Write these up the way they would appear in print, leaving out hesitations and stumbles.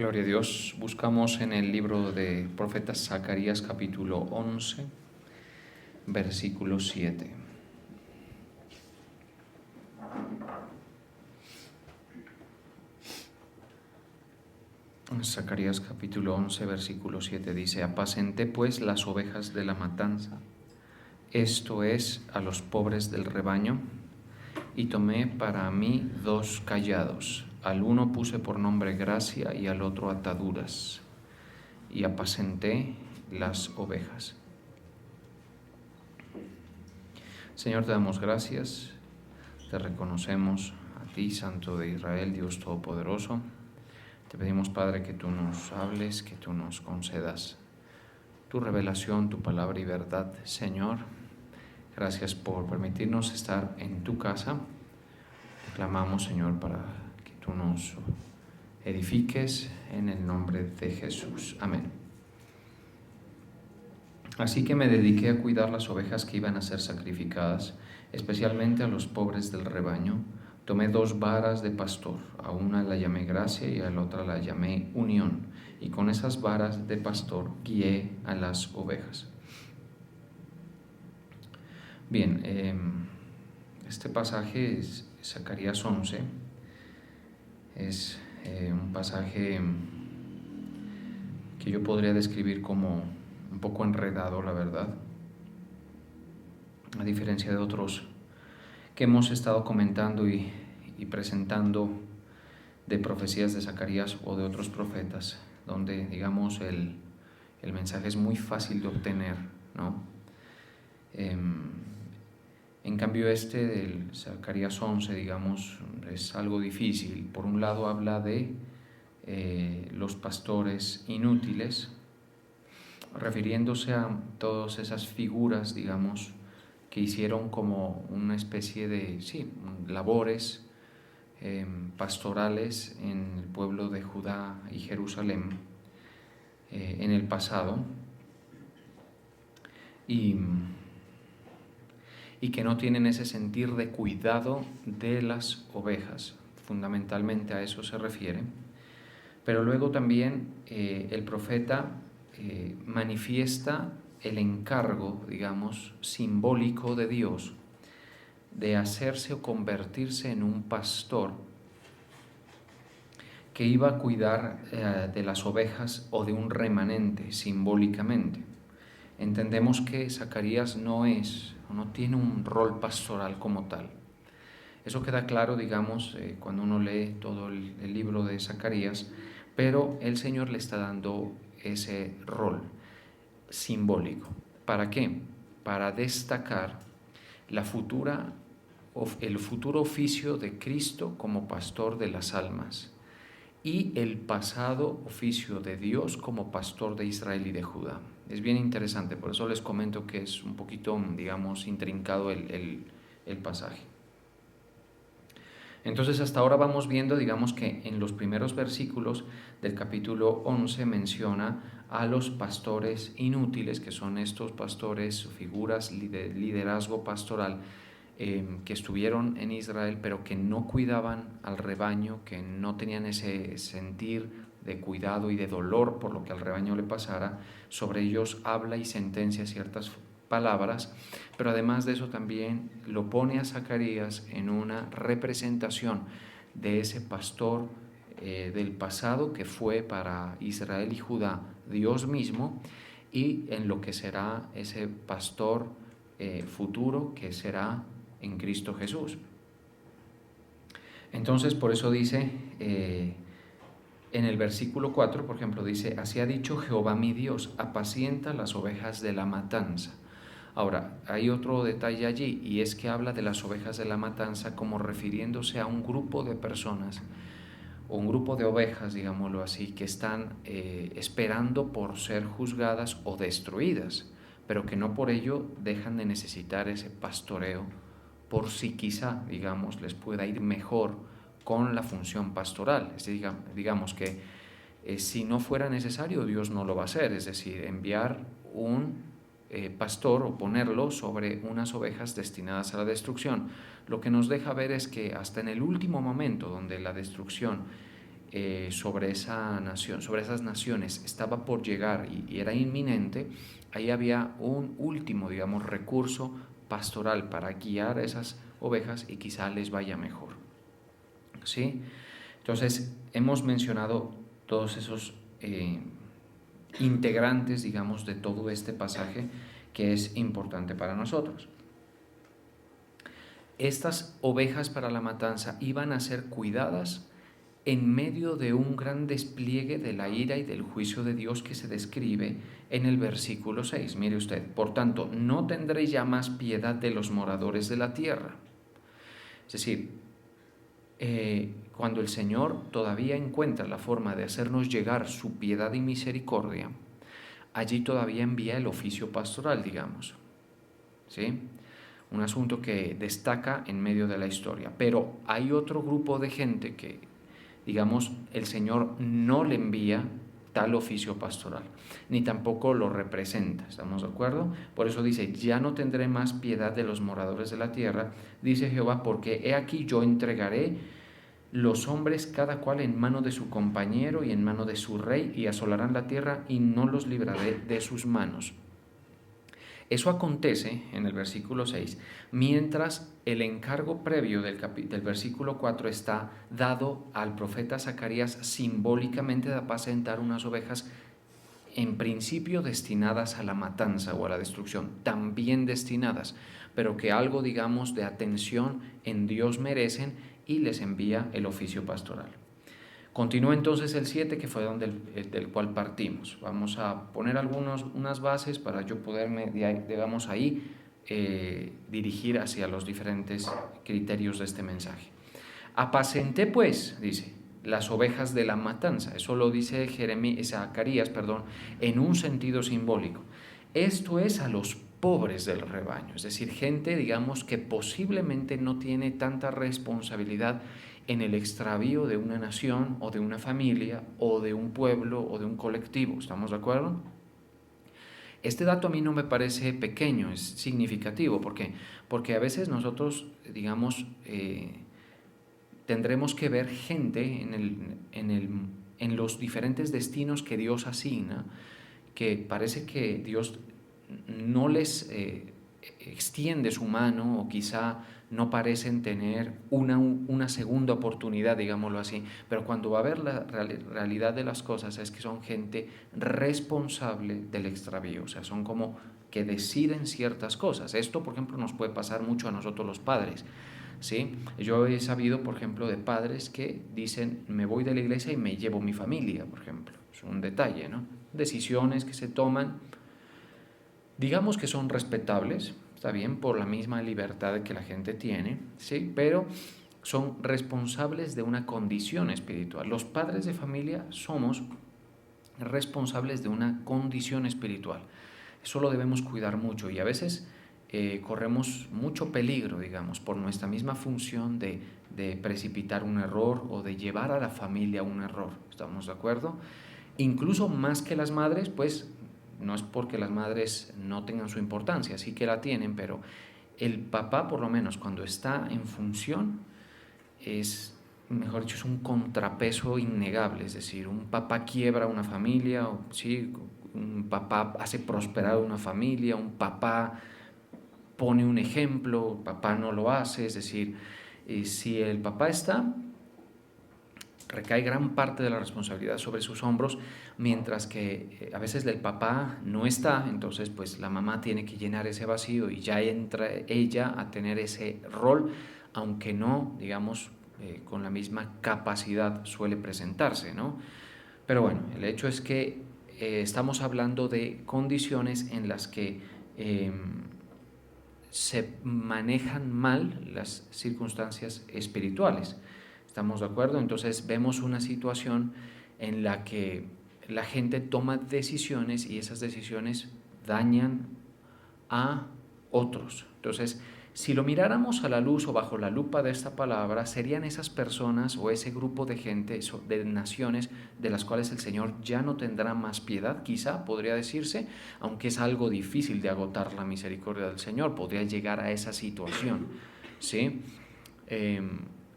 Gloria a Dios. Buscamos en el libro de profeta Zacarías capítulo 11, versículo 7. Zacarías capítulo 11, versículo 7 dice: Apacenté pues las ovejas de la matanza, esto es, a los pobres del rebaño, y tomé para mí 2 callados. Al uno puse por nombre gracia y al otro ataduras, y apacenté las ovejas. Señor, te damos gracias, te reconocemos a ti, Santo de Israel, Dios Todopoderoso. Te pedimos, Padre, que tú nos hables, que tú nos concedas tu revelación, tu palabra y verdad, Señor. Gracias por permitirnos estar en tu casa. Te clamamos, Señor, para que tú nos edifiques en el nombre de Jesús. Amén. Así que me dediqué a cuidar las ovejas que iban a ser sacrificadas, especialmente a los pobres del rebaño. Tomé 2 varas de pastor, a una la llamé gracia y a la otra la llamé unión, y con esas varas de pastor guié a las ovejas. Bien, este pasaje es Zacarías 11, es un pasaje que yo podría describir como un poco enredado, la verdad, a diferencia de otros que hemos estado comentando y presentando de profecías de Zacarías o de otros profetas, donde, digamos, el mensaje es muy fácil de obtener, ¿no? En cambio, este del Zacarías 11, digamos, es algo difícil. Por un lado habla de los pastores inútiles, refiriéndose a todas esas figuras, digamos, que hicieron como una especie de, labores pastorales en el pueblo de Judá y Jerusalén en el pasado, y que no tienen ese sentir de cuidado de las ovejas. Fundamentalmente a eso se refiere. Pero luego también el profeta manifiesta el encargo, digamos, simbólico de Dios de hacerse o convertirse en un pastor que iba a cuidar de las ovejas o de un remanente simbólicamente. Entendemos que Zacarías no tiene un rol pastoral como tal. Eso queda claro, digamos, cuando uno lee todo el libro de Zacarías, pero el Señor le está dando ese rol simbólico. ¿Para qué? Para destacar el futuro oficio de Cristo como pastor de las almas y el pasado oficio de Dios como pastor de Israel y de Judá. Es bien interesante, por eso les comento que es un poquito, digamos, intrincado el pasaje. Entonces, hasta ahora vamos viendo, digamos, que en los primeros versículos del capítulo 11 menciona a los pastores inútiles, que son estos pastores, figuras de liderazgo pastoral, que estuvieron en Israel, pero que no cuidaban al rebaño, que no tenían ese sentir de cuidado y de dolor por lo que al rebaño le pasara. Sobre ellos habla y sentencia ciertas palabras, pero además de eso también lo pone a Zacarías en una representación de ese pastor del pasado que fue para Israel y Judá Dios mismo, y en lo que será ese pastor futuro que será en Cristo Jesús. Entonces, por eso dice en el versículo 4, por ejemplo, dice: así ha dicho Jehová mi Dios, apacienta las ovejas de la matanza. Ahora, hay otro detalle allí, y es que habla de las ovejas de la matanza como refiriéndose a un grupo de personas, o un grupo de ovejas, digámoslo así, que están esperando por ser juzgadas o destruidas, pero que no por ello dejan de necesitar ese pastoreo, por si quizá, digamos, les pueda ir mejor con la función pastoral. Digamos que si no fuera necesario, Dios no lo va a hacer, es decir, enviar un pastor o ponerlo sobre unas ovejas destinadas a la destrucción. Lo que nos deja ver es que hasta en el último momento donde la destrucción sobre esa nación, sobre esas naciones, estaba por llegar y era inminente, ahí había un último, digamos, recurso pastoral para guiar a esas ovejas y quizá les vaya mejor. ¿Sí? Entonces, hemos mencionado todos esos integrantes, digamos, de todo este pasaje que es importante para nosotros. Estas ovejas para la matanza iban a ser cuidadas en medio de un gran despliegue de la ira y del juicio de Dios que se describe en el versículo 6. Mire usted, por tanto, no tendréis ya más piedad de los moradores de la tierra. Es decir, cuando el Señor todavía encuentra la forma de hacernos llegar su piedad y misericordia, allí todavía envía el oficio pastoral, digamos. ¿Sí? Un asunto que destaca en medio de la historia. Pero hay otro grupo de gente que, digamos, el Señor no le envía tal oficio pastoral, ni tampoco lo representa, ¿estamos de acuerdo? Por eso dice, ya no tendré más piedad de los moradores de la tierra, dice Jehová, porque he aquí yo entregaré los hombres cada cual en mano de su compañero y en mano de su rey, y asolarán la tierra y no los libraré de sus manos. Eso acontece en el versículo 6, mientras el encargo previo del versículo 4 está dado al profeta Zacarías simbólicamente de apacentar unas ovejas en principio destinadas a la matanza o a la destrucción, también destinadas, pero que algo, digamos, de atención en Dios merecen y les envía el oficio pastoral. Continúa entonces el 7, que fue del cual partimos. Vamos a poner unas bases para yo poderme, digamos, ahí dirigir hacia los diferentes criterios de este mensaje. Apacenté pues, dice, las ovejas de la matanza. Eso lo dice Zacarías, en un sentido simbólico. Esto es a los pobres del rebaño, es decir, gente, digamos, que posiblemente no tiene tanta responsabilidad en el extravío de una nación o de una familia o de un pueblo o de un colectivo. ¿Estamos de acuerdo? Este dato a mí no me parece pequeño, es significativo, porque a veces nosotros, digamos, tendremos que ver gente en los diferentes destinos que Dios asigna, que parece que Dios no les extiende su mano, o quizá no parecen tener una segunda oportunidad, digámoslo así, pero cuando va a ver la realidad de las cosas es que son gente responsable del extravío, o sea, son como que deciden ciertas cosas. Esto, por ejemplo, nos puede pasar mucho a nosotros los padres, ¿sí? Yo he sabido, por ejemplo, de padres que dicen, me voy de la iglesia y me llevo mi familia, por ejemplo. Es un detalle, ¿no? Decisiones que se toman, digamos que son respetables, está bien, por la misma libertad que la gente tiene, ¿sí? Pero son responsables de una condición espiritual. Los padres de familia somos responsables de una condición espiritual. Eso lo debemos cuidar mucho y a veces corremos mucho peligro, digamos, por nuestra misma función de precipitar un error o de llevar a la familia a un error. ¿Estamos de acuerdo? Incluso más que las madres, pues no es porque las madres no tengan su importancia, sí que la tienen, pero el papá, por lo menos cuando está en función, es, mejor dicho, es un contrapeso innegable. Es decir, un papá quiebra una familia, ¿sí? Un papá hace prosperar una familia, un papá pone un ejemplo, el papá no lo hace. Es decir, si el papá está, recae gran parte de la responsabilidad sobre sus hombros, mientras que a veces el papá no está, entonces pues la mamá tiene que llenar ese vacío y ya entra ella a tener ese rol, aunque no, digamos, con la misma capacidad suele presentarse, ¿no? Pero bueno, el hecho es que estamos hablando de condiciones en las que se manejan mal las circunstancias espirituales. ¿Estamos de acuerdo? Entonces vemos una situación en la que la gente toma decisiones y esas decisiones dañan a otros. Entonces, si lo miráramos a la luz o bajo la lupa de esta palabra, serían esas personas o ese grupo de gente, de naciones de las cuales el Señor ya no tendrá más piedad, quizá podría decirse, aunque es algo difícil de agotar la misericordia del Señor, podría llegar a esa situación, ¿sí?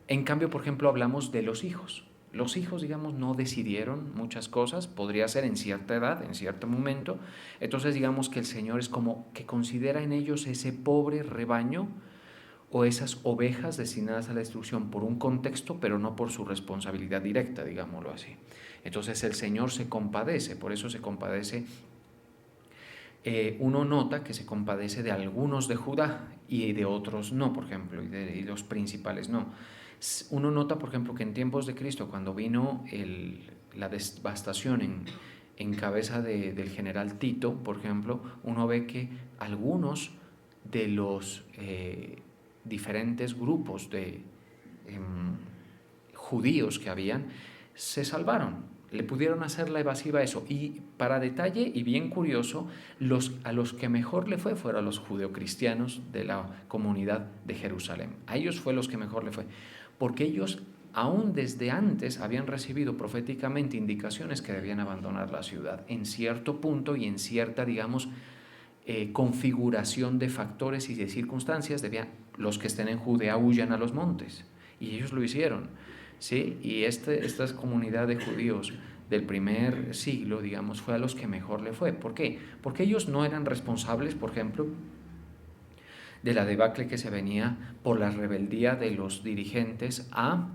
En cambio, por ejemplo, hablamos de los hijos. Los hijos, digamos, no decidieron muchas cosas, podría ser en cierta edad, en cierto momento. Entonces, digamos que el Señor es como que considera en ellos ese pobre rebaño o esas ovejas destinadas a la destrucción por un contexto, pero no por su responsabilidad directa, digámoslo así. Entonces el Señor se compadece, por eso se compadece. Uno nota que se compadece de algunos de Judá y de otros no, por ejemplo, y los principales no. Uno nota, por ejemplo, que en tiempos de Cristo, cuando vino la devastación en cabeza del general Tito, por ejemplo, uno ve que algunos de los diferentes grupos de judíos que habían se salvaron, le pudieron hacer la evasiva a eso. Y para detalle y bien curioso, a los que mejor le fue fueron a los judeocristianos de la comunidad de Jerusalén. A ellos fue los que mejor le fue, porque ellos aún desde antes habían recibido proféticamente indicaciones que debían abandonar la ciudad en cierto punto y en cierta, digamos, configuración de factores y de circunstancias. Los que estén en Judea huyan a los montes, y ellos lo hicieron. ¿Sí? Y esta comunidad de judíos del primer siglo, digamos, fue a los que mejor le fue. ¿Por qué? Porque ellos no eran responsables, por ejemplo, de la debacle que se venía por la rebeldía de los dirigentes a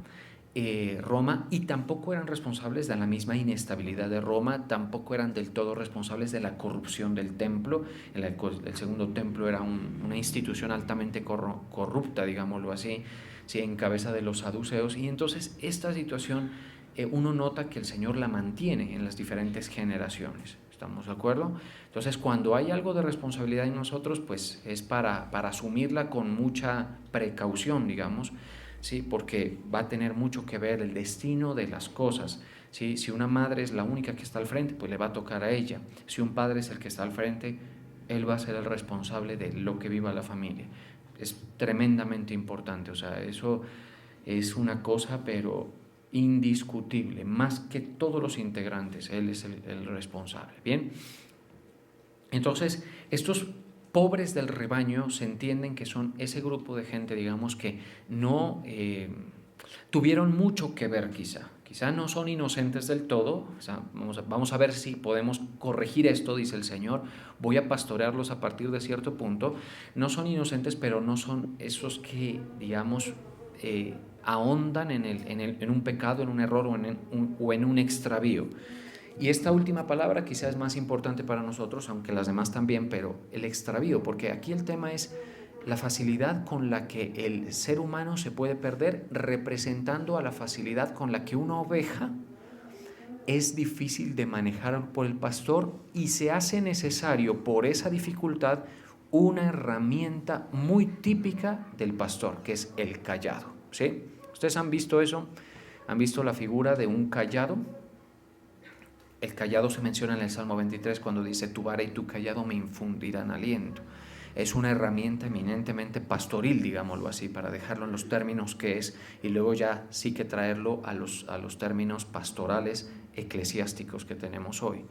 Roma, y tampoco eran responsables de la misma inestabilidad de Roma, tampoco eran del todo responsables de la corrupción del templo. El segundo templo era una institución altamente corrupta, digámoslo así, ¿sí? En cabeza de los saduceos, y entonces esta situación uno nota que el Señor la mantiene en las diferentes generaciones. ¿Estamos de acuerdo? Entonces, cuando hay algo de responsabilidad en nosotros, pues es para asumirla con mucha precaución, digamos, ¿sí? Porque va a tener mucho que ver el destino de las cosas, ¿sí? Si una madre es la única que está al frente, pues le va a tocar a ella. Si un padre es el que está al frente, él va a ser el responsable de lo que viva la familia. Es tremendamente importante, o sea, eso es una cosa, pero indiscutible, más que todos los integrantes, él es el responsable. Bien, entonces estos pobres del rebaño se entienden que son ese grupo de gente, digamos, que no tuvieron mucho que ver quizá no son inocentes del todo. O sea, vamos a ver si podemos corregir esto, dice el Señor, voy a pastorearlos a partir de cierto punto. No son inocentes, pero no son esos que, digamos, ahondan en un pecado, en un error o en un extravío. Y esta última palabra quizás es más importante para nosotros, aunque las demás también, pero el extravío, porque aquí el tema es la facilidad con la que el ser humano se puede perder, representando a la facilidad con la que una oveja es difícil de manejar por el pastor, y se hace necesario por esa dificultad una herramienta muy típica del pastor, que es el cayado. ¿Sí? ¿Ustedes han visto eso? ¿Han visto la figura de un cayado? El cayado se menciona en el Salmo 23 cuando dice: tu vara y tu cayado me infundirán aliento. Es una herramienta eminentemente pastoril, digámoslo así, para dejarlo en los términos que es, y luego ya sí que traerlo a los términos pastorales eclesiásticos que tenemos hoy.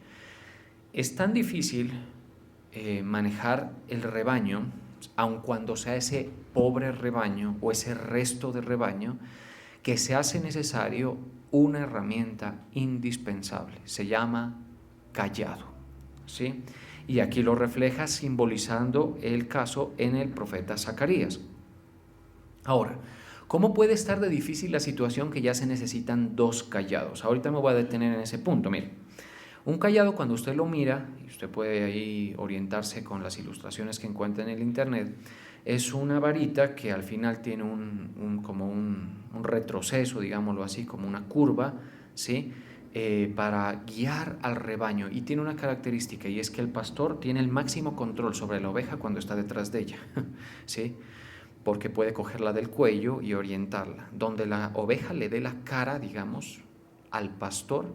Es tan difícil manejar el rebaño, aun cuando sea ese pobre rebaño o ese resto de rebaño, que se hace necesario una herramienta indispensable. Se llama cayado, ¿sí? Y aquí lo refleja simbolizando el caso en el profeta Zacarías. Ahora, ¿cómo puede estar de difícil la situación que ya se necesitan dos callados? Ahorita me voy a detener en ese punto. Mire, un cayado, cuando usted lo mira, y usted puede ahí orientarse con las ilustraciones que encuentra en el internet, es una varita que al final tiene como un retroceso, digámoslo así, como una curva, ¿sí? Para guiar al rebaño, y tiene una característica, y es que el pastor tiene el máximo control sobre la oveja cuando está detrás de ella, ¿sí? Porque puede cogerla del cuello y orientarla. Donde la oveja le dé la cara, digamos, al pastor,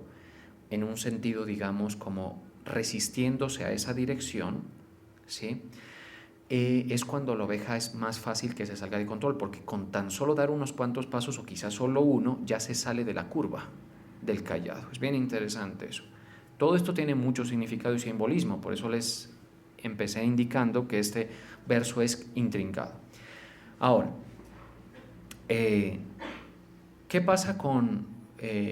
en un sentido, digamos, como resistiéndose a esa dirección, ¿sí? Es cuando la oveja es más fácil que se salga de control, porque con tan solo dar unos cuantos pasos, o quizás solo uno, ya se sale de la curva del cayado. Es bien interesante eso. Todo esto tiene mucho significado y simbolismo, por eso les empecé indicando que este verso es intrincado. Ahora, ¿qué pasa con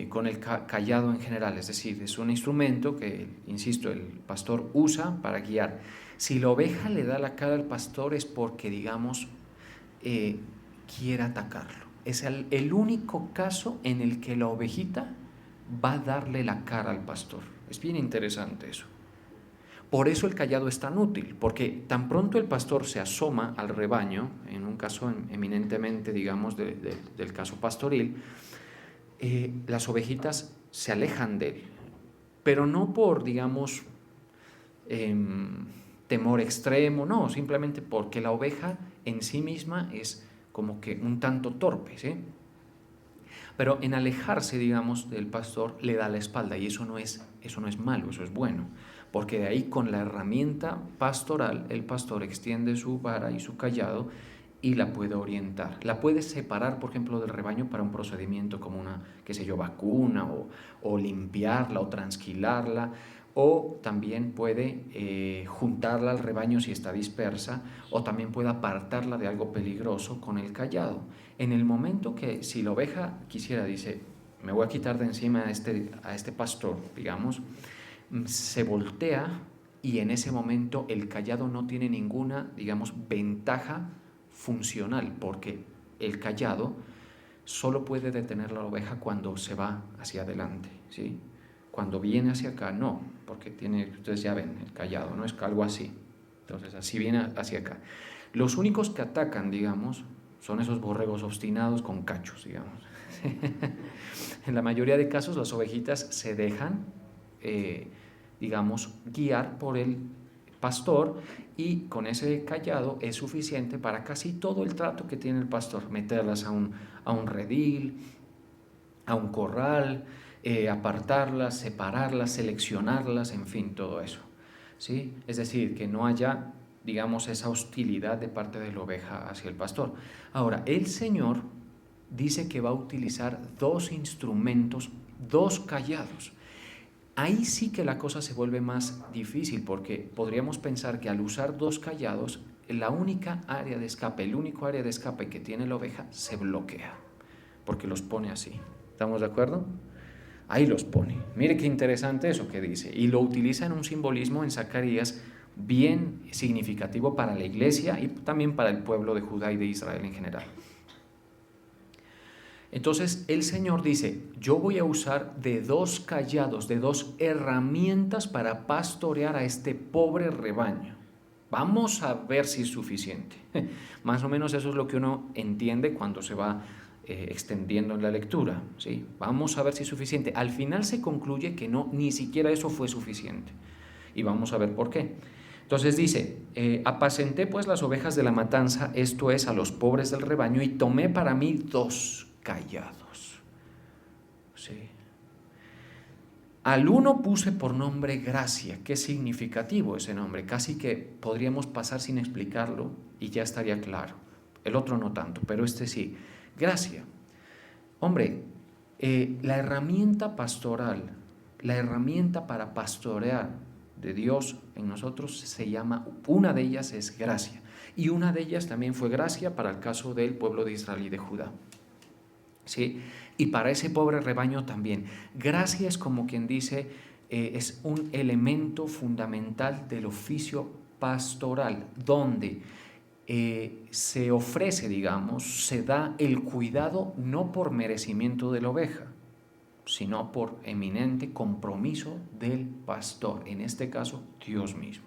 con el cayado en general, es decir, es un instrumento que, insisto, el pastor usa para guiar. Si la oveja le da la cara al pastor es porque, digamos, quiere atacarlo. Es el único caso en el que la ovejita va a darle la cara al pastor. Es bien interesante eso. Por eso el cayado es tan útil, porque tan pronto el pastor se asoma al rebaño, en un caso eminentemente, digamos, del caso pastoril, las ovejitas se alejan de él, pero no por, digamos, temor extremo, no, simplemente porque la oveja en sí misma es como que un tanto torpe, ¿sí? Pero en alejarse, digamos, del pastor le da la espalda, y eso no es malo, eso es bueno, porque de ahí con la herramienta pastoral el pastor extiende su vara y su cayado y la puede orientar. La puede separar, por ejemplo, del rebaño para un procedimiento como una, qué sé yo, vacuna o limpiarla o transquilarla, o también puede juntarla al rebaño si está dispersa, o también puede apartarla de algo peligroso con el cayado. En el momento que si la oveja quisiera, dice, me voy a quitar de encima a este pastor, digamos, se voltea y en ese momento el cayado no tiene ninguna, digamos, ventaja funcional, porque el cayado solo puede detener la oveja cuando se va hacia adelante, ¿sí? Cuando viene hacia acá, no, porque tiene, ustedes ya ven, el cayado, ¿no? Es algo así. Entonces, así viene hacia acá. Los únicos que atacan, digamos, son esos borregos obstinados con cachos, digamos. En la mayoría de casos, las ovejitas se dejan, digamos, guiar por el pastor, y con ese cayado es suficiente para casi todo el trato que tiene el pastor, meterlas a un redil, a un corral, apartarlas, separarlas, seleccionarlas, en fin, todo eso, ¿sí? Es decir, que no haya, digamos, esa hostilidad de parte de la oveja hacia el pastor. Ahora, el Señor dice que va a utilizar dos instrumentos, dos cayados. Ahí sí que la cosa se vuelve más difícil, porque podríamos pensar que al usar dos cayados, la única área de escape, el único área de escape que tiene la oveja se bloquea, porque los pone así. ¿Estamos de acuerdo? Ahí los pone. Mire qué interesante eso que dice. Y lo utiliza en un simbolismo en Zacarías bien significativo para la iglesia y también para el pueblo de Judá y de Israel en general. Entonces el Señor dice, yo voy a usar de dos cayados, de dos herramientas para pastorear a este pobre rebaño. Vamos a ver si es suficiente. Más o menos eso es lo que uno entiende cuando se va extendiendo en la lectura, ¿sí? Vamos a ver si es suficiente. Al final se concluye que no, ni siquiera eso fue suficiente. Y vamos a ver por qué. Entonces dice, apacenté pues las ovejas de la matanza, esto es, a los pobres del rebaño, y tomé para mí dos callados. Sí. Al uno puse por nombre Gracia. Qué significativo ese nombre, casi que podríamos pasar sin explicarlo y ya estaría claro. El otro no tanto, pero este sí. Gracia. Hombre, la herramienta pastoral, la herramienta para pastorear de Dios en nosotros se llama, una de ellas es gracia, y una de ellas también fue gracia para el caso del pueblo de Israel y de Judá. ¿Sí? Y para ese pobre rebaño también. Gracia es como quien dice, es un elemento fundamental del oficio pastoral, donde se ofrece, digamos, se da el cuidado no por merecimiento de la oveja, sino por eminente compromiso del pastor, en este caso Dios mismo.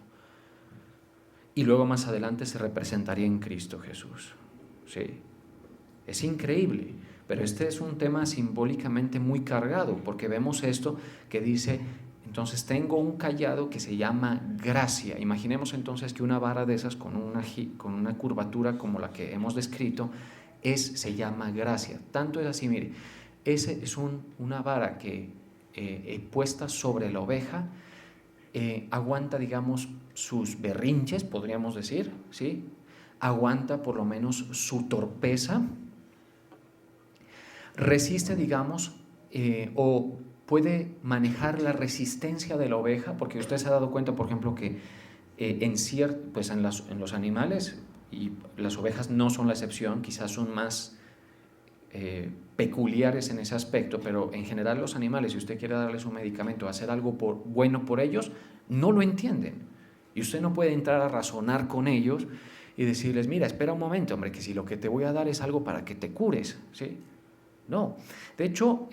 Y luego más adelante se representaría en Cristo Jesús. ¿Sí? Es increíble, pero este es un tema simbólicamente muy cargado, porque vemos esto que dice, entonces tengo un cayado que se llama gracia. Imaginemos entonces que una vara de esas con una curvatura como la que hemos descrito se llama gracia. Tanto es así, mire, ese es una vara que puesta sobre la oveja, aguanta, digamos, sus berrinches, podríamos decir, ¿sí? Aguanta por lo menos su torpeza, resiste, digamos, o puede manejar la resistencia de la oveja, porque usted se ha dado cuenta, por ejemplo, que en los animales, y las ovejas no son la excepción, quizás son más peculiares en ese aspecto, pero en general los animales, si usted quiere darles un medicamento, hacer algo bueno por ellos, no lo entienden. Y usted no puede entrar a razonar con ellos y decirles, mira, espera un momento, hombre, que si lo que te voy a dar es algo para que te cures, ¿sí? No. De hecho,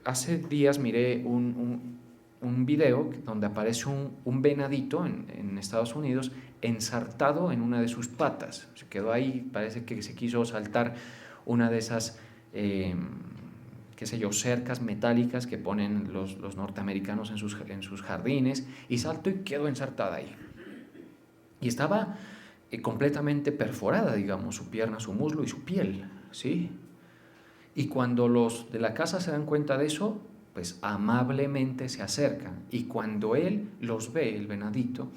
hace días miré un video donde aparece un venadito en Estados Unidos ensartado en una de sus patas. Se quedó ahí, parece que se quiso saltar una de esas, qué sé yo, cercas metálicas que ponen los norteamericanos en sus jardines, y saltó y quedó ensartada ahí. Y estaba completamente perforada, digamos, su pierna, su muslo y su piel, ¿sí? Y cuando los de la casa se dan cuenta de eso, pues amablemente se acercan. Y cuando él los ve, el venadito,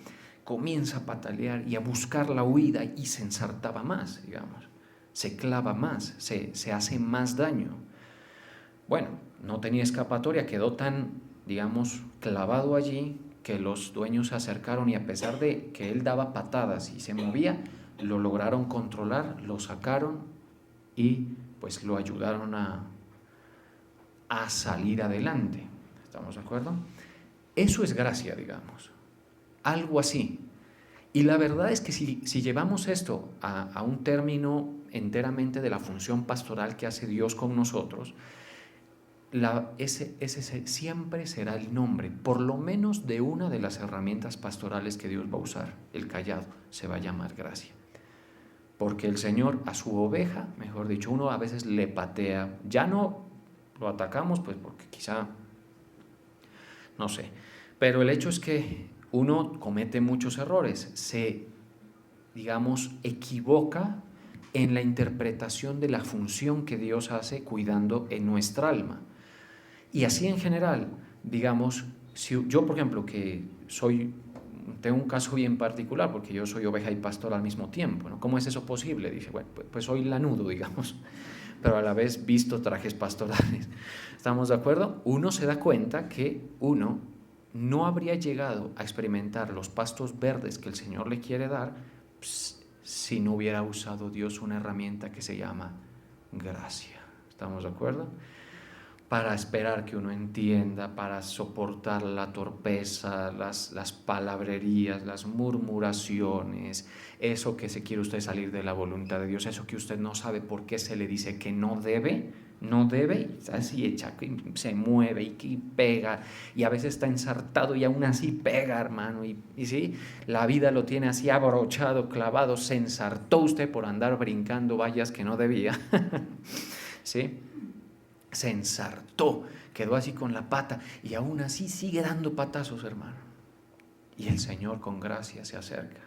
comienza a patalear y a buscar la huida y se ensartaba más, digamos. Se clava más, se hace más daño. Bueno, no tenía escapatoria, quedó tan, digamos, clavado allí que los dueños se acercaron y a pesar de que él daba patadas y se movía, lo lograron controlar, lo sacaron y pues lo ayudaron a salir adelante. ¿Estamos de acuerdo? Eso es gracia, digamos. Algo así. Y la verdad es que si llevamos esto a un término enteramente de la función pastoral que hace Dios con nosotros, ese siempre será el nombre, por lo menos de una de las herramientas pastorales que Dios va a usar. El cayado se va a llamar gracia. Porque el Señor a su oveja, mejor dicho, uno a veces le patea, ya no lo atacamos, pues porque quizá, no sé, pero el hecho es que uno comete muchos errores, se, digamos, equivoca en la interpretación de la función que Dios hace cuidando en nuestra alma. Y así en general, digamos, si yo, por ejemplo, que tengo un caso bien particular, porque yo soy oveja y pastor al mismo tiempo, ¿no? ¿Cómo es eso posible? Dice, bueno, pues soy lanudo, digamos, pero a la vez visto trajes pastorales. ¿Estamos de acuerdo? Uno se da cuenta que uno no habría llegado a experimentar los pastos verdes que el Señor le quiere dar si no hubiera usado Dios una herramienta que se llama gracia. ¿Estamos de acuerdo? Para esperar que uno entienda, para soportar la torpeza, las palabrerías, las murmuraciones, eso que se quiere usted salir de la voluntad de Dios, eso que usted no sabe por qué se le dice que no debe, y así echa, se mueve y pega, y a veces está ensartado y aún así pega, hermano, y sí, la vida lo tiene así abrochado, clavado, se ensartó usted por andar brincando vallas que no debía, ¿sí? Se ensartó, quedó así con la pata y aún así sigue dando patazos, hermano. Y el Señor con gracia se acerca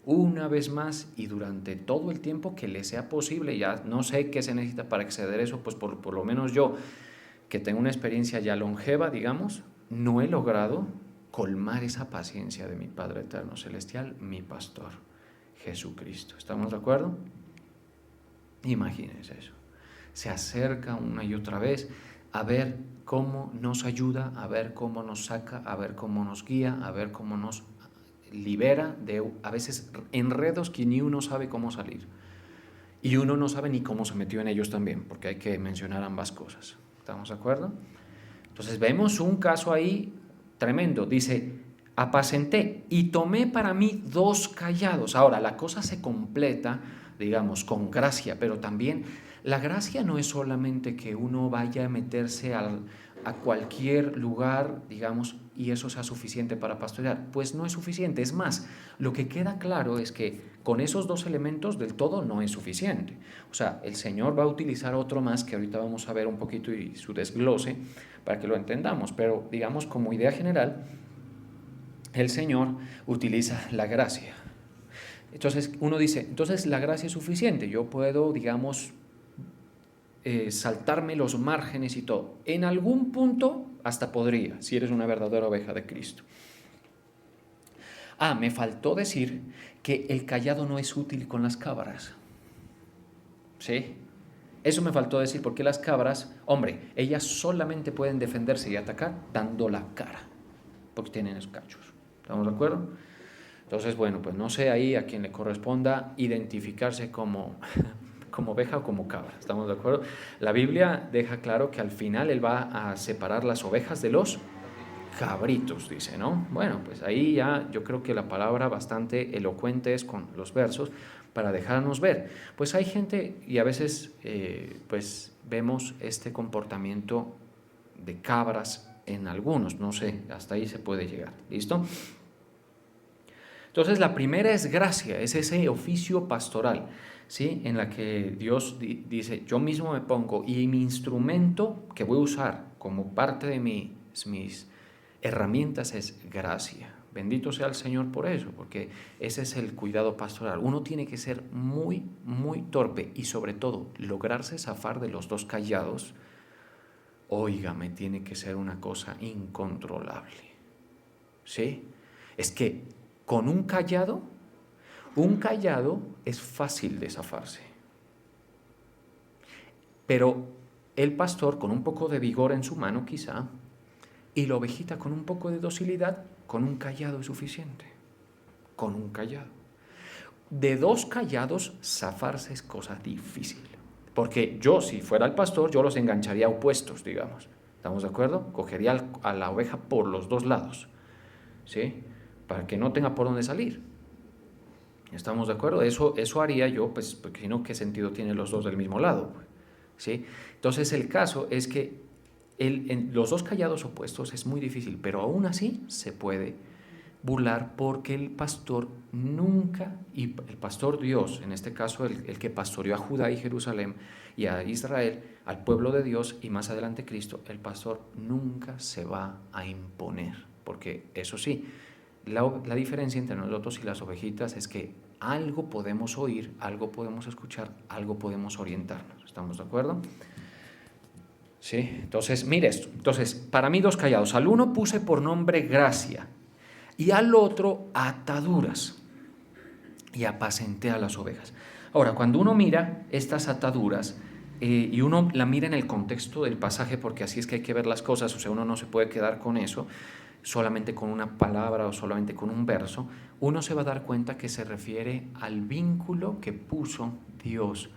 una vez más y durante todo el tiempo que le sea posible. Ya no sé qué se necesita para exceder eso, pues por lo menos yo, que tengo una experiencia ya longeva, digamos, no he logrado colmar esa paciencia de mi Padre Eterno Celestial, mi pastor, Jesucristo. ¿Estamos de acuerdo? Imagínense eso. Se acerca una y otra vez a ver cómo nos ayuda, a ver cómo nos saca, a ver cómo nos guía, a ver cómo nos libera de a veces enredos que ni uno sabe cómo salir. Y uno no sabe ni cómo se metió en ellos también, porque hay que mencionar ambas cosas. ¿Estamos de acuerdo? Entonces vemos un caso ahí tremendo. Dice, apacenté y tomé para mí 2 cayados. Ahora, la cosa se completa, digamos, con gracia, pero también la gracia no es solamente que uno vaya a meterse a cualquier lugar, digamos, y eso sea suficiente para pastorear. Pues no es suficiente. Es más, lo que queda claro es que con esos 2 elementos del todo no es suficiente. O sea, el Señor va a utilizar otro más que ahorita vamos a ver un poquito y su desglose para que lo entendamos, pero digamos como idea general, el Señor utiliza la gracia. Entonces uno dice, entonces la gracia es suficiente, yo puedo, digamos, saltarme los márgenes y todo. En algún punto hasta podría, si eres una verdadera oveja de Cristo. Me faltó decir que el cayado no es útil con las cabras. ¿Sí? Eso me faltó decir, porque las cabras, hombre, ellas solamente pueden defenderse y atacar dando la cara, porque tienen esos cachos. ¿Estamos de acuerdo? Entonces, bueno, pues no sé ahí a quien le corresponda identificarse como como oveja o como cabra, ¿estamos de acuerdo? La Biblia deja claro que al final Él va a separar las ovejas de los cabritos, dice, ¿no? Bueno, pues ahí ya yo creo que la palabra bastante elocuente es con los versos para dejarnos ver. Pues hay gente y a veces pues vemos este comportamiento de cabras en algunos, no sé, hasta ahí se puede llegar, ¿listo? Entonces la primera es gracia, es ese oficio pastoral, ¿sí? En la que Dios dice, yo mismo me pongo y mi instrumento que voy a usar como parte de mis herramientas es gracia. Bendito sea el Señor por eso, porque ese es el cuidado pastoral. Uno tiene que ser muy, muy torpe y sobre todo lograrse zafar de los dos callados. Óigame, tiene que ser una cosa incontrolable, ¿sí? Es que con un callado es fácil de zafarse. Pero el pastor con un poco de vigor en su mano quizá, y la ovejita con un poco de docilidad, con un callado es suficiente. Con un callado. De dos callados zafarse es cosa difícil. Porque yo, si fuera el pastor, yo los engancharía opuestos, digamos. ¿Estamos de acuerdo? Cogería a la oveja por los dos lados, ¿sí? Para que no tenga por dónde salir. ¿Estamos de acuerdo? Eso haría yo, pues, porque si no, ¿qué sentido tienen los dos del mismo lado? ¿Sí? Entonces el caso es que en los dos callados opuestos es muy difícil, pero aún así se puede burlar porque el pastor nunca, y el pastor Dios, en este caso el que pastoreó a Judá y Jerusalén y a Israel, al pueblo de Dios y más adelante Cristo, el pastor nunca se va a imponer, porque eso sí, la diferencia entre nosotros y las ovejitas es que algo podemos oír, algo podemos escuchar, algo podemos orientarnos. ¿Estamos de acuerdo? Sí, entonces, mire esto. Entonces, para mí dos callados. Al uno puse por nombre gracia y al otro ataduras y apacenté a las ovejas. Ahora, cuando uno mira estas ataduras y uno la mira en el contexto del pasaje, porque así es que hay que ver las cosas, o sea, uno no se puede quedar con eso, solamente con una palabra o solamente con un verso, uno se va a dar cuenta que se refiere al vínculo que puso Dios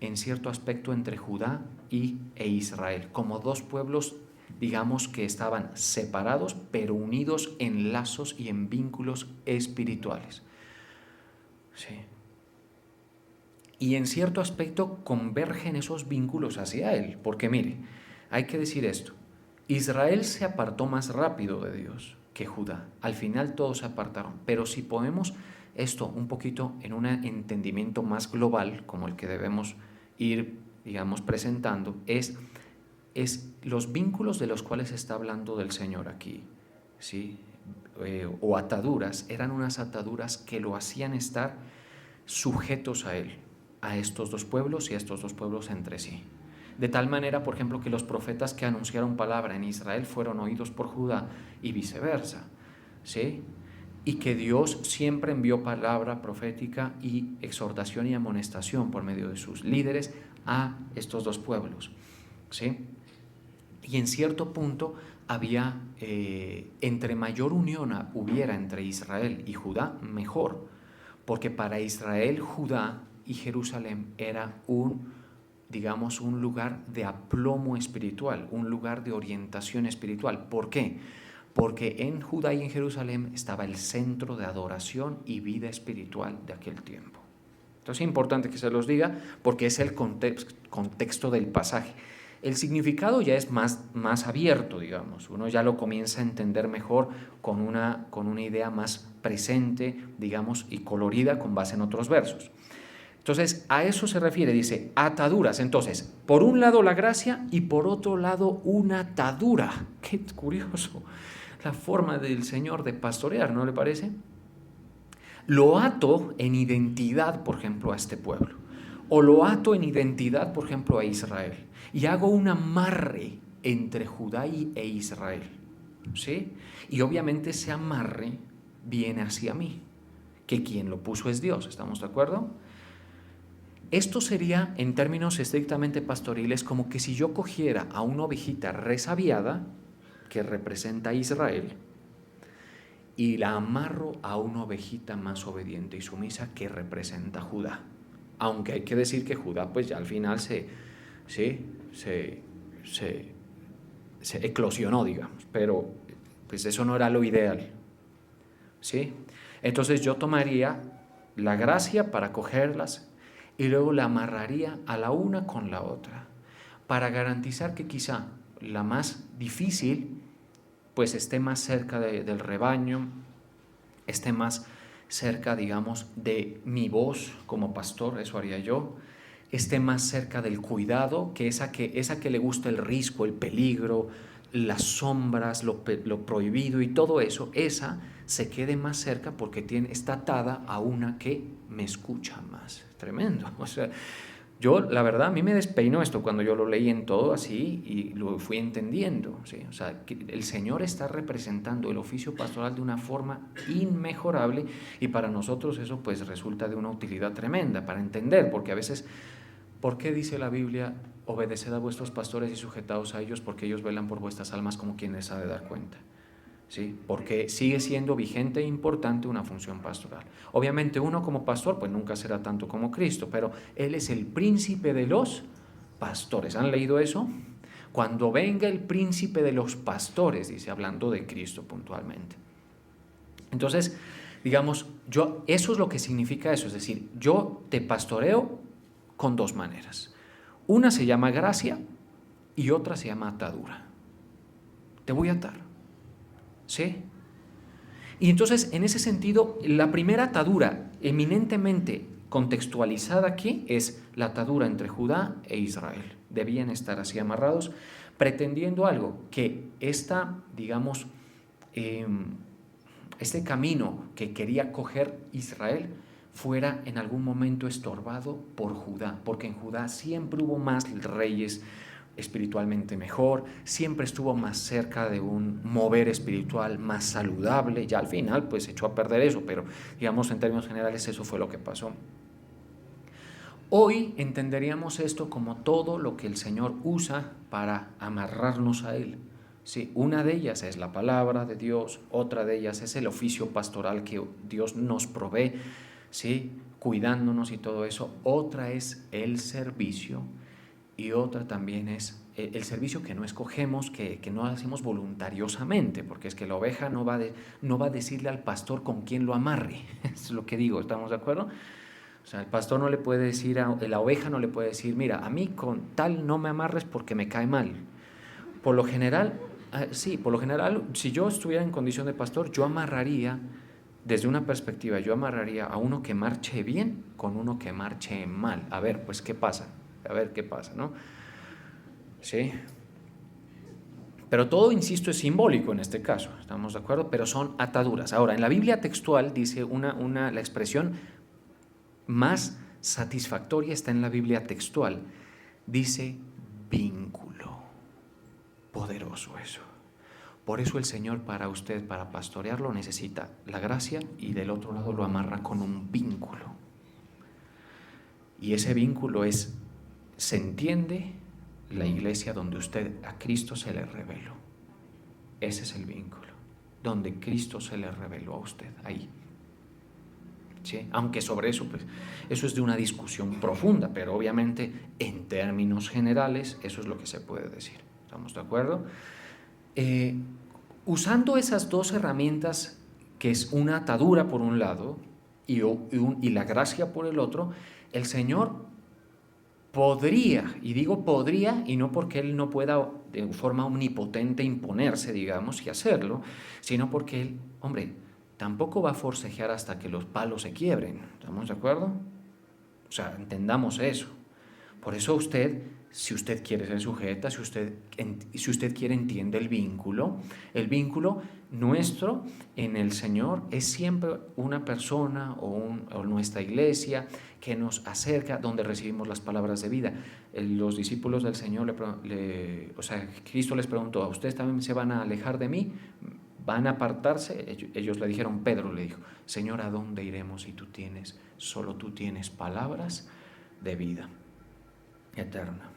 en cierto aspecto entre Judá e Israel, como dos pueblos, digamos, que estaban separados, pero unidos en lazos y en vínculos espirituales. Sí. Y en cierto aspecto convergen esos vínculos hacia Él, porque mire, hay que decir esto, Israel se apartó más rápido de Dios que Judá, al final todos se apartaron, pero si ponemos esto un poquito en un entendimiento más global, como el que debemos ir, digamos, presentando, es los vínculos de los cuales está hablando del Señor aquí, ¿sí? O ataduras, eran unas ataduras que lo hacían estar sujetos a Él, a estos dos pueblos y a estos dos pueblos entre sí. De tal manera, por ejemplo, que los profetas que anunciaron palabra en Israel fueron oídos por Judá y viceversa, ¿sí? Y que Dios siempre envió palabra profética y exhortación y amonestación por medio de sus líderes a estos dos pueblos, ¿sí? Y en cierto punto había, entre mayor unión hubiera entre Israel y Judá, mejor, porque para Israel, Judá y Jerusalén era digamos, un lugar de aplomo espiritual, un lugar de orientación espiritual. ¿Por qué? Porque en Judá y en Jerusalén estaba el centro de adoración y vida espiritual de aquel tiempo. Entonces es importante que se los diga porque es el contexto del pasaje. El significado ya es más abierto, digamos. Uno ya lo comienza a entender mejor con una idea más presente, digamos, y colorida con base en otros versos. Entonces, a eso se refiere, dice, ataduras. Entonces, por un lado la gracia y por otro lado una atadura. Qué curioso la forma del Señor de pastorear, ¿no le parece? Lo ato en identidad, por ejemplo, a este pueblo. O lo ato en identidad, por ejemplo, a Israel. Y hago un amarre entre Judá e Israel. ¿Sí? Y obviamente ese amarre viene hacia mí, que quien lo puso es Dios. ¿Estamos de acuerdo? Esto sería, en términos estrictamente pastoriles, como que si yo cogiera a una ovejita resabiada, que representa a Israel, y la amarro a una ovejita más obediente y sumisa que representa a Judá. aunque hay que decir que Judá pues ya al final se eclosionó, digamos, pero pues eso no era lo ideal, ¿sí? Entonces yo tomaría la gracia para cogerlas y luego la amarraría a la una con la otra, para garantizar que quizá la más difícil pues esté más cerca del rebaño, esté más cerca, digamos, de mi voz como pastor, eso haría yo, esté más cerca del cuidado, que esa que le gusta el riesgo, el peligro, las sombras, lo prohibido y todo eso, esa se quede más cerca porque está atada a una que me escucha más. Tremendo. O sea, yo, la verdad, a mí me despeinó esto cuando yo lo leí en todo así y lo fui entendiendo, ¿sí? O sea, que el Señor está representando el oficio pastoral de una forma inmejorable y para nosotros eso pues resulta de una utilidad tremenda para entender, porque a veces, ¿por qué dice la Biblia, obedeced a vuestros pastores y sujetaos a ellos porque ellos velan por vuestras almas como quien les ha de dar cuenta? ¿Sí? Porque sigue siendo vigente e importante una función pastoral. Obviamente uno como pastor pues nunca será tanto como Cristo, pero Él es el príncipe de los pastores. ¿Han leído eso? Cuando venga el príncipe de los pastores, dice, hablando de Cristo puntualmente. Entonces, digamos, eso es lo que significa eso, es decir, yo te pastoreo con dos maneras. Una se llama gracia y otra se llama atadura. Te voy a atar. ¿Sí? Y entonces, en ese sentido, la primera atadura eminentemente contextualizada aquí es la atadura entre Judá e Israel. Debían estar así amarrados, pretendiendo algo, que digamos, este camino que quería coger Israel fuera en algún momento estorbado por Judá, porque en Judá siempre hubo más reyes espiritualmente mejor, siempre estuvo más cerca de un mover espiritual más saludable, ya al final pues echó a perder eso, pero digamos en términos generales eso fue lo que pasó. Hoy entenderíamos esto como todo lo que el Señor usa para amarrarnos a Él. Sí, una de ellas es la palabra de Dios, otra de ellas es el oficio pastoral que Dios nos provee, ¿sí? Cuidándonos y todo eso, otra es el servicio y otra también es el servicio que no escogemos, que no hacemos voluntariosamente, porque es que la oveja no va a decirle al pastor con quién lo amarre, es lo que digo, ¿estamos de acuerdo? O sea, el pastor no le puede decir, la oveja no le puede decir, mira, a mí con tal no me amarres porque me cae mal. Por lo general, si yo estuviera en condición de pastor, yo amarraría, desde una perspectiva, yo amarraría a uno que marche bien con uno que marche mal. A ver, pues, ¿qué pasa? A ver qué pasa, ¿no? ¿Sí? Pero todo, insisto, es simbólico en este caso, ¿estamos de acuerdo? Pero son ataduras. Ahora, en la Biblia textual dice la expresión más satisfactoria está en la Biblia textual. Dice vínculo. Poderoso eso. Por eso el Señor para usted, para pastorearlo, necesita la gracia y del otro lado lo amarra con un vínculo. Y ese vínculo se entiende la iglesia donde usted a Cristo se le reveló. Ese es el vínculo, donde Cristo se le reveló a usted, ahí. ¿Sí? Aunque sobre eso, pues, eso es de una discusión profunda, pero obviamente en términos generales eso es lo que se puede decir. ¿Estamos de acuerdo? Usando esas dos herramientas, que es una atadura por un lado y la gracia por el otro, el Señor podría, y digo podría, y no porque Él no pueda de forma omnipotente imponerse, digamos, y hacerlo, sino porque Él, hombre, tampoco va a forcejear hasta que los palos se quiebren. ¿Estamos de acuerdo? O sea, entendamos eso. Por eso usted, si usted quiere ser sujeta, si usted quiere, entiende el vínculo nuestro en el Señor es siempre una persona o nuestra iglesia que nos acerca, donde recibimos las palabras de vida. Los discípulos del Señor, Cristo les preguntó, ¿a ustedes también se van a alejar de mí? ¿Van a apartarse? Ellos le dijeron, Pedro le dijo, Señor, ¿a dónde iremos si solo tú tienes palabras de vida eterna?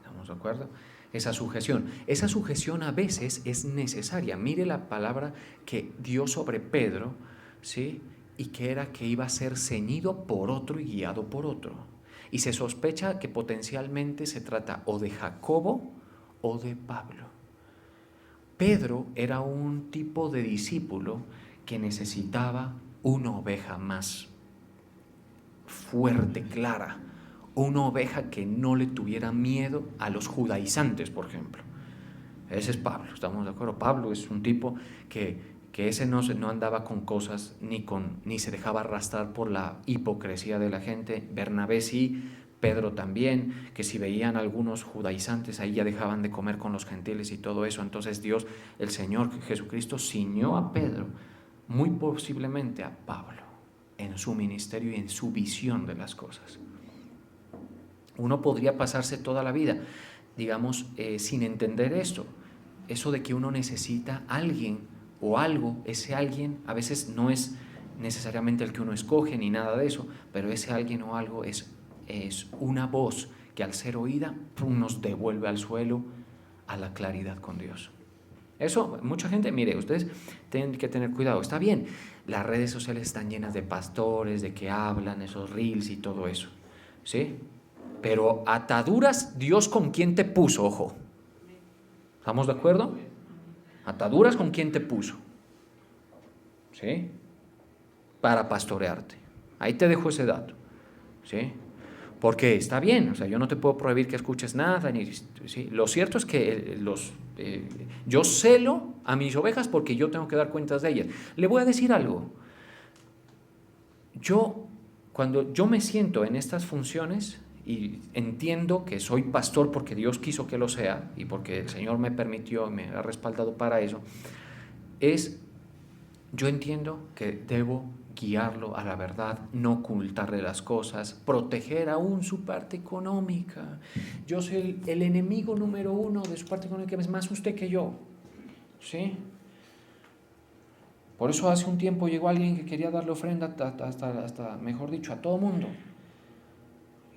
¿Estamos de acuerdo? Esa sujeción a veces es necesaria. Mire la palabra que dio sobre Pedro, ¿sí? Y que era que iba a ser ceñido por otro y guiado por otro. Y se sospecha que potencialmente se trata o de Jacobo o de Pablo. Pedro era un tipo de discípulo que necesitaba una oveja más fuerte, clara, una oveja que no le tuviera miedo a los judaizantes, por ejemplo. Ese es Pablo, ¿estamos de acuerdo? Pablo es un tipo que ese no andaba con cosas ni se dejaba arrastrar por la hipocresía de la gente. Bernabé sí, Pedro también, que si veían algunos judaizantes ahí ya dejaban de comer con los gentiles y todo eso. Entonces Dios, el Señor Jesucristo, ciñó a Pedro, muy posiblemente a Pablo, en su ministerio y en su visión de las cosas. Uno podría pasarse toda la vida, digamos, sin entender esto. Eso de que uno necesita a alguien o algo, ese alguien a veces no es necesariamente el que uno escoge ni nada de eso, pero ese alguien o algo es una voz que al ser oída nos devuelve al suelo, a la claridad con Dios. Eso, mucha gente, mire, ustedes tienen que tener cuidado. Está bien, las redes sociales están llenas de pastores, de que hablan, esos reels y todo eso, ¿sí? Pero ataduras, Dios con quién te puso, ojo. ¿Estamos de acuerdo? Ataduras con quién te puso, ¿sí? Para pastorearte. Ahí te dejo ese dato, ¿sí? Porque está bien, o sea, yo no te puedo prohibir que escuches nada, ¿sí? Lo cierto es que yo celo a mis ovejas porque yo tengo que dar cuentas de ellas. Le voy a decir algo. Cuando yo me siento en estas funciones y entiendo que soy pastor porque Dios quiso que lo sea y porque el Señor me permitió, me ha respaldado para eso, yo entiendo que debo guiarlo a la verdad, no ocultarle las cosas, proteger aún su parte económica. Yo soy el enemigo número uno de su parte económica, es más usted que yo, ¿sí? Por eso hace un tiempo llegó alguien que quería darle ofrenda hasta mejor dicho, a todo mundo.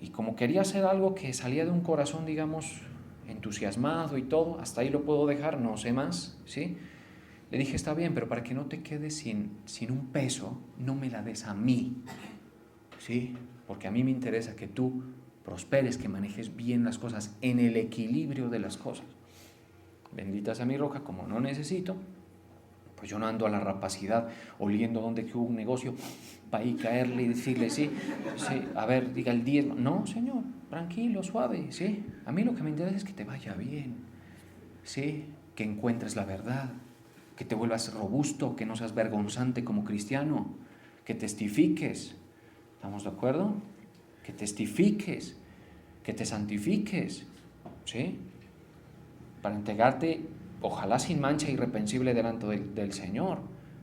Y como quería hacer algo que salía de un corazón, digamos, entusiasmado y todo, hasta ahí lo puedo dejar, no sé más, ¿sí? Le dije, está bien, pero para que no te quedes sin un peso, no me la des a mí, ¿sí? Porque a mí me interesa que tú prosperes, que manejes bien las cosas, en el equilibrio de las cosas. Bendita sea mi roca, como no necesito, pues yo no ando a la rapacidad, oliendo donde hubo un negocio, para ahí caerle y decirle, sí, a ver, diga el 10. No, Señor, tranquilo, suave, ¿sí? A mí lo que me interesa es que te vaya bien, ¿sí? Que encuentres la verdad, que te vuelvas robusto, que no seas vergonzante como cristiano, que testifiques, ¿estamos de acuerdo? Que testifiques, que te santifiques, ¿sí? Para entregarte, ojalá sin mancha, irreprensible delante del Señor,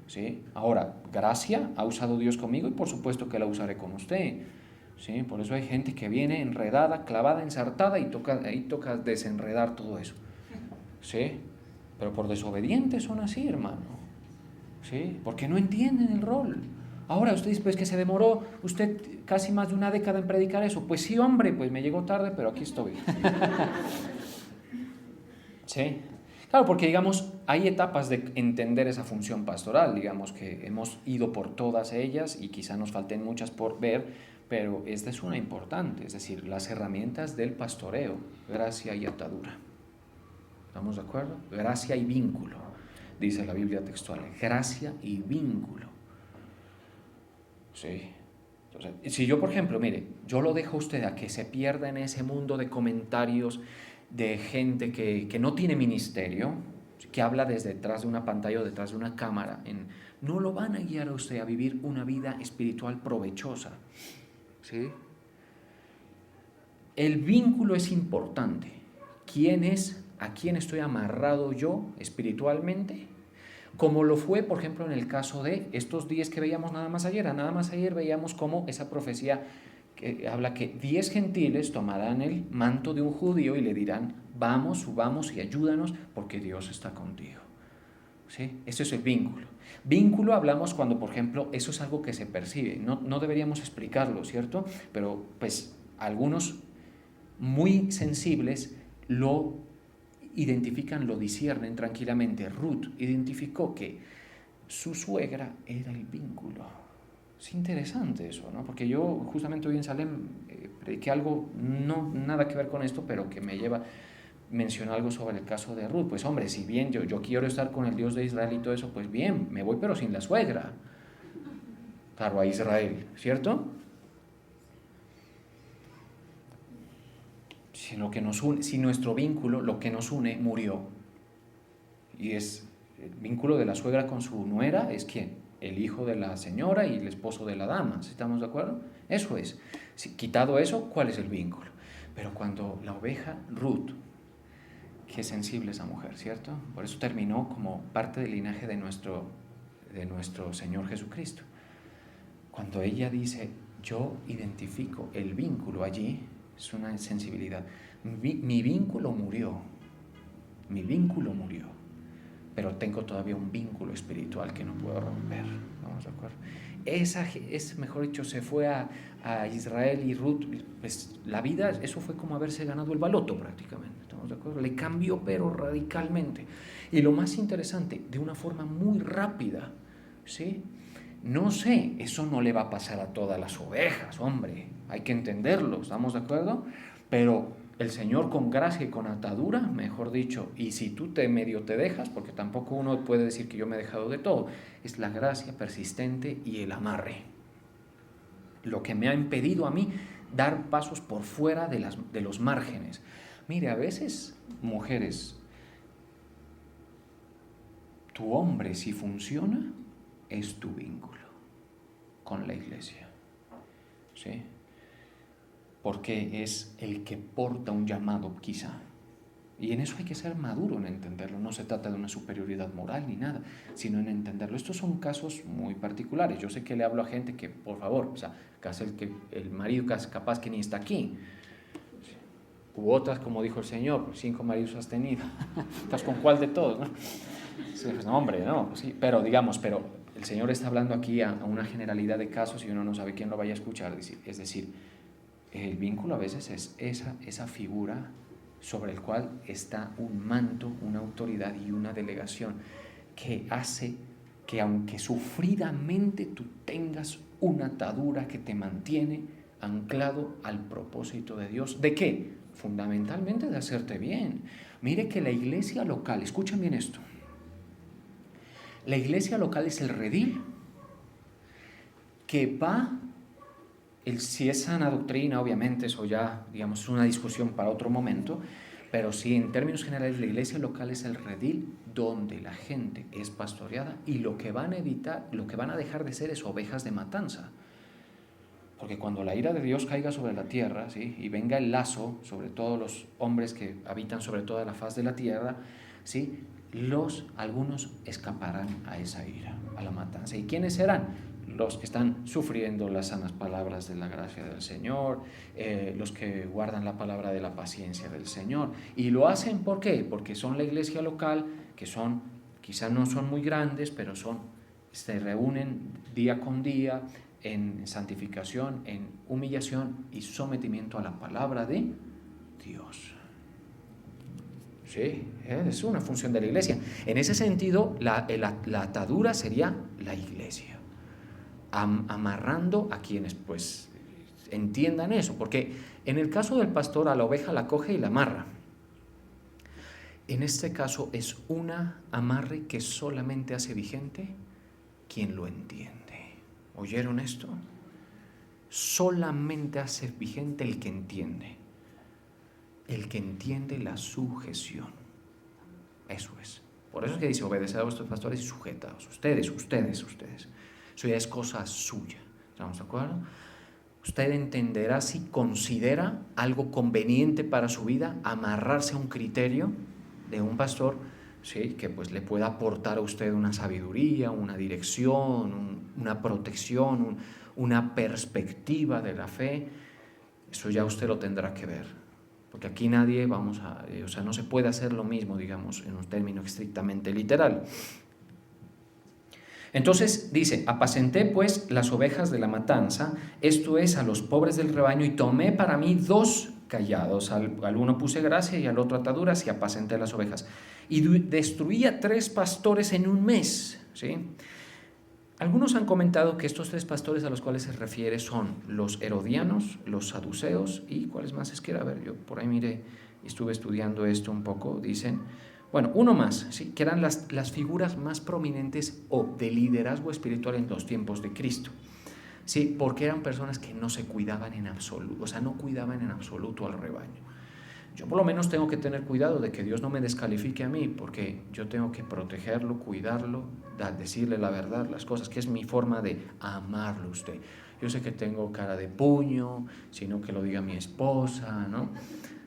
¿sí? Ahora, gracia ha usado Dios conmigo y por supuesto que la usaré con usted, ¿sí? Por eso hay gente que viene enredada, clavada, ensartada y ahí toca desenredar todo eso, ¿sí? Pero por desobedientes son así, hermano, ¿sí? Porque no entienden el rol. Ahora usted dice, pues que se demoró usted casi más de una década en predicar eso. Pues sí, hombre, pues me llegó tarde, pero aquí estoy. ¿Sí? Claro, porque digamos, hay etapas de entender esa función pastoral, digamos que hemos ido por todas ellas y quizá nos falten muchas por ver, pero esta es una importante, es decir, las herramientas del pastoreo, gracia y atadura. ¿Estamos de acuerdo? Gracia y vínculo, dice la Biblia textual, gracia y vínculo. Sí. Entonces, si yo, por ejemplo, mire, yo lo dejo a usted a que se pierda en ese mundo de comentarios de gente que no tiene ministerio, que habla desde detrás de una pantalla o detrás de una cámara, no lo van a guiar a usted a vivir una vida espiritual provechosa, ¿sí? El vínculo es importante. ¿A quién estoy amarrado yo espiritualmente? Como lo fue, por ejemplo, en el caso de estos 10 que veíamos nada más ayer veíamos cómo esa profecía que habla que 10 gentiles tomarán el manto de un judío y le dirán, vamos, subamos y ayúdanos porque Dios está contigo. ¿Sí? Eso es el vínculo. Vínculo hablamos cuando, por ejemplo, eso es algo que se percibe, no deberíamos explicarlo, ¿cierto? Pero pues algunos muy sensibles lo identifican, lo disciernen tranquilamente. Ruth identificó que su suegra era el vínculo, Es interesante eso, ¿no? Porque yo justamente hoy en Salem prediqué algo, no nada que ver con esto, pero que me lleva, mencionar algo sobre el caso de Ruth. Pues hombre, si bien yo quiero estar con el Dios de Israel y todo eso, pues bien, me voy pero sin la suegra. Claro, a Israel, ¿cierto? Si, lo que nos une, si nuestro vínculo, lo que nos une, murió, y es el vínculo de la suegra con su nuera, es ¿quién? El hijo de la señora y el esposo de la dama, ¿estamos de acuerdo? Eso es. Si, quitado eso, ¿cuál es el vínculo? Pero cuando la oveja Ruth, qué sensible esa mujer, ¿cierto? Por eso terminó como parte del linaje de nuestro Señor Jesucristo. Cuando ella dice, yo identifico el vínculo allí, es una sensibilidad. Mi vínculo murió, pero tengo todavía un vínculo espiritual que no puedo romper. ¿Vamos de acuerdo? Mejor dicho, se fue a Israel y Ruth, pues la vida, eso fue como haberse ganado el baloto prácticamente. ¿Estamos de acuerdo? Le cambió pero radicalmente. Y lo más interesante, de una forma muy rápida, ¿sí? No sé, eso no le va a pasar a todas las ovejas, hombre, hay que entenderlo, ¿estamos de acuerdo? Pero el Señor con gracia y con atadura, mejor dicho, y si tú medio te dejas, porque tampoco uno puede decir que yo me he dejado de todo, es la gracia persistente y el amarre. Lo que me ha impedido a mí dar pasos por fuera de los márgenes. Mire, a veces, mujeres, tu hombre si funciona, es tu vínculo con la iglesia, ¿sí? Porque es el que porta un llamado quizá, y en eso hay que ser maduro en entenderlo. No se trata de una superioridad moral ni nada, sino en entenderlo. Estos son casos muy particulares. Yo sé que le hablo a gente que, por favor, o sea, casi el marido capaz que ni está aquí, u otras, como dijo el Señor, 5 maridos has tenido. ¿Estás con cuál de todos, no? Sí, pues no, hombre, no, pues sí, pero digamos, el Señor está hablando aquí a una generalidad de casos y uno no sabe quién lo vaya a escuchar. Es decir, el vínculo a veces es esa figura sobre el cual está un manto, una autoridad y una delegación que hace que aunque sufridamente tú tengas una atadura que te mantiene anclado al propósito de Dios. ¿De qué? Fundamentalmente de hacerte bien. Mire que la iglesia local, escuchen bien esto, la iglesia local es el redil que va, si es sana doctrina, obviamente eso ya, digamos, es una discusión para otro momento, pero sí, en términos generales, la iglesia local es el redil donde la gente es pastoreada y lo que van a dejar de ser es ovejas de matanza. Porque cuando la ira de Dios caiga sobre la tierra, ¿sí? Y venga el lazo sobre todos los hombres que habitan sobre toda la faz de la tierra, ¿sí? Algunos escaparán a esa ira, a la matanza. ¿Y quiénes serán? Los que están sufriendo las sanas palabras de la gracia del Señor, los que guardan la palabra de la paciencia del Señor. Y lo hacen, ¿por qué? Porque son la iglesia local, que quizás no son muy grandes, pero se reúnen día con día en santificación, en humillación y sometimiento a la palabra de Dios. Sí, es una función de la iglesia. En ese sentido, la atadura sería la iglesia, amarrando a quienes pues entiendan eso, porque en el caso del pastor a la oveja la coge y la amarra. En este caso es una amarre que solamente hace vigente quien lo entiende. ¿Oyeron esto? Solamente hace vigente el que entiende. El que entiende la sujeción. Eso es. Por eso es que dice, obedeced a vuestros pastores y sujetaos. Ustedes. Eso ya es cosa suya. ¿Estamos de acuerdo? Usted entenderá si considera algo conveniente para su vida amarrarse a un criterio de un pastor, ¿sí? Que pues le pueda aportar a usted una sabiduría, una dirección, una protección, una perspectiva de la fe. Eso ya usted lo tendrá que ver, porque aquí nadie no se puede hacer lo mismo, digamos, en un término estrictamente literal. Entonces dice, apacenté pues las ovejas de la matanza, esto es, a los pobres del rebaño, y tomé para mí 2 callados, al uno puse gracia y al otro ataduras, y apacenté las ovejas. Y destruí a 3 pastores en un mes, ¿sí? Algunos han comentado que estos 3 pastores a los cuales se refiere son los herodianos, los saduceos y ¿cuáles más es que era? A ver, yo por ahí miré y estuve estudiando esto un poco, dicen, bueno, uno más, ¿sí? Que eran las figuras más prominentes o de liderazgo espiritual en los tiempos de Cristo, ¿sí? Porque eran personas que no se cuidaban en absoluto, o sea, no cuidaban en absoluto al rebaño. Yo por lo menos tengo que tener cuidado de que Dios no me descalifique a mí, porque yo tengo que protegerlo, cuidarlo, decirle la verdad, las cosas, que es mi forma de amarlo a usted. Yo sé que tengo cara de puño, sino que lo diga mi esposa, ¿no?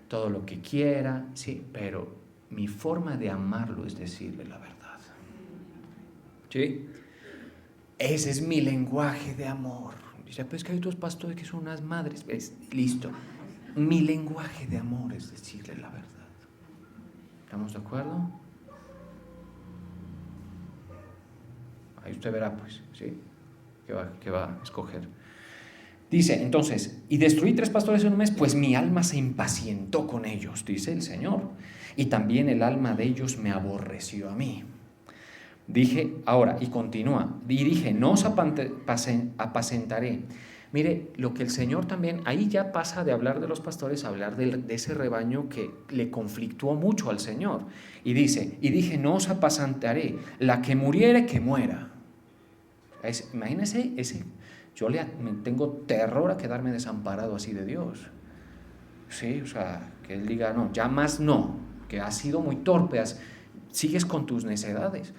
Todo lo que quiera, sí, pero mi forma de amarlo es decirle la verdad. ¿Sí? Ese es mi lenguaje de amor. Dice, pues que hay otros pastores que son unas madres. Listo. Mi lenguaje de amor es decirle la verdad. ¿Estamos de acuerdo? Ahí usted verá, pues, ¿sí? ¿Qué va a escoger? Dice, entonces, y destruí 3 pastores en un mes, pues mi alma se impacientó con ellos, dice el Señor, y también el alma de ellos me aborreció a mí. Dije, ahora, y continúa, y dije, no os apacentaré. Mire, lo que el Señor también, ahí ya pasa de hablar de los pastores a hablar de ese rebaño que le conflictuó mucho al Señor. Y dice, y dije, no os apacentaré, la que muriere, que muera. Imagínense ese, me tengo terror a quedarme desamparado así de Dios. Sí, o sea, que Él diga, no, ya más no, que has sido muy torpe, sigues con tus necedades.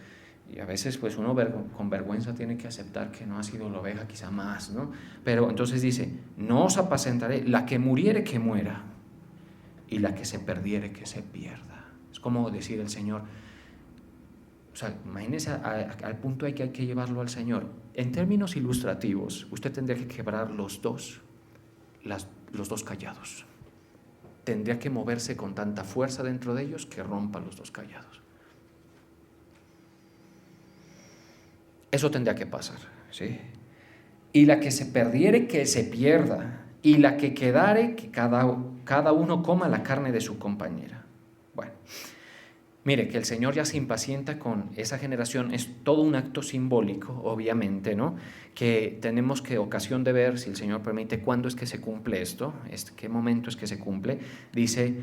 Y a veces pues uno con vergüenza tiene que aceptar que no ha sido la oveja, quizá más, ¿no? Pero entonces dice, no os apacentaré, la que muriere que muera, y la que se perdiere que se pierda. Es como decir el Señor, o sea, imagínese al punto que hay que llevarlo al Señor. En términos ilustrativos, usted tendría que quebrar los dos callados. Tendría que moverse con tanta fuerza dentro de ellos que rompa los 2 callados. Eso tendría que pasar, ¿sí? Y la que se perdiere, que se pierda. Y la que quedare, que cada uno coma la carne de su compañera. Bueno, mire, que el Señor ya se impacienta con esa generación. Es todo un acto simbólico, obviamente, ¿no? Que tenemos que ocasión de ver, si el Señor permite, cuándo es que se cumple esto, qué momento es que se cumple. Dice,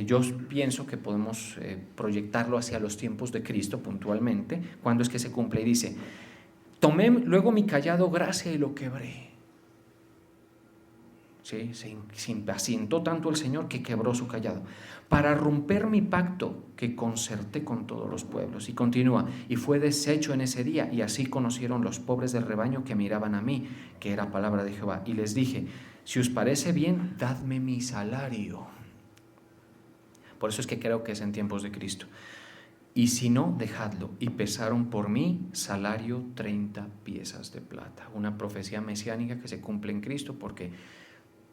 yo pienso que podemos proyectarlo hacia los tiempos de Cristo puntualmente, cuando es que se cumple. Y dice, tomé luego mi callado gracia y lo quebré. ¿Sí? Se impacientó tanto el Señor que quebró su callado para romper mi pacto que concerté con todos los pueblos. Y continúa, y fue deshecho en ese día, y así conocieron los pobres del rebaño que miraban a mí, que era palabra de Jehová. Y les dije, si os parece bien, dadme mi salario. Por eso es que creo que es en tiempos de Cristo. Y si no, dejadlo. Y pesaron por mí salario 30 piezas de plata. Una profecía mesiánica que se cumple en Cristo, porque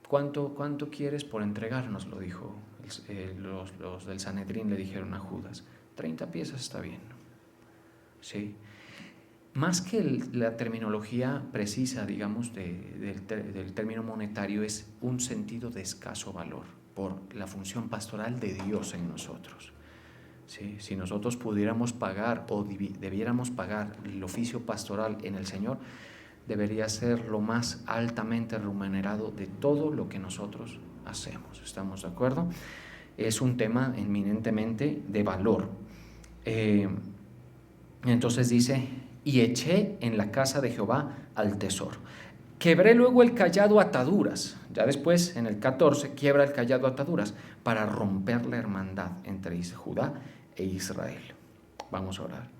¿cuánto quieres por entregarnos? Lo dijo los del Sanedrín, le dijeron a Judas. 30 piezas está bien. ¿Sí? Más que la terminología precisa, digamos, del término monetario, es un sentido de escaso valor por la función pastoral de Dios en nosotros. ¿Sí? Si nosotros pudiéramos pagar o debiéramos pagar el oficio pastoral en el Señor, debería ser lo más altamente remunerado de todo lo que nosotros hacemos. ¿Estamos de acuerdo? Es un tema eminentemente de valor. Entonces dice, y eché en la casa de Jehová al tesoro. Quebré luego el callado ataduras. Ya después, en el 14, quiebra el callado ataduras para romper la hermandad entre Judá e Israel. Vamos a orar.